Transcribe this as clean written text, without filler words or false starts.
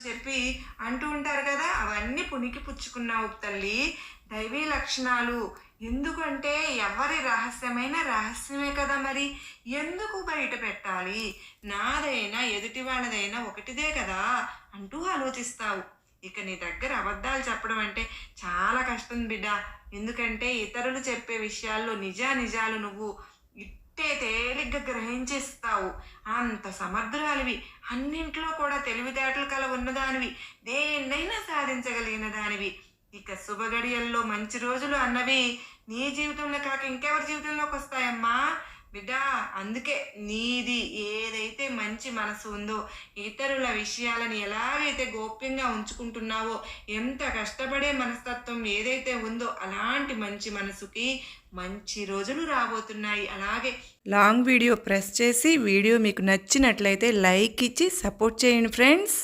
చెప్పి అంటూ ఉంటారు కదా! అవన్నీ పుణికి పుచ్చుకున్నావు తల్లి. దైవీ లక్షణాలు. ఎందుకంటే ఎవరి రహస్యమైన రహస్యమే కదా మరి! ఎందుకు బయట పెట్టాలి? నాదైనా, ఎదుటి వాళ్ళదైనా ఒకటిదే కదా! అంటూ ఆలోచిస్తావు. ఇక నీ దగ్గర అబద్ధాలు చెప్పడం అంటే చాలా కష్టం బిడ్డ. ఎందుకంటే ఇతరులు చెప్పే విషయాల్లో నిజానిజాలు నువ్వు ఇట్టే తేలిగ్గా గ్రహించేస్తావు. అంత సమర్థురాలివి. అన్నింట్లో కూడా తెలివితేటలు ఉన్నదానివి. దేన్నైనా సాధించగలిగిన దానివి. ఇక శుభగడియల్లో మంచి రోజులు అన్నవి నీ జీవితంలో కాక ఇంకెవరి జీవితంలోకొస్తాయమ్మా? బిడ్డా, అందుకే నీది ఏదైతే మంచి మనసు ఉందో, ఇతరుల విషయాలను ఎలాగైతే గోప్యంగా ఉంచుకుంటున్నావో, ఎంత కష్టపడే మనస్తత్వం ఏదైతే ఉందో, అలాంటి మంచి మనసుకి మంచి రోజులు రాబోతున్నాయి. అలాగే లాంగ్ వీడియో ప్రెస్ చేసి వీడియో మీకు నచ్చినట్లయితే లైక్ ఇచ్చి సపోర్ట్ చేయండి ఫ్రెండ్స్.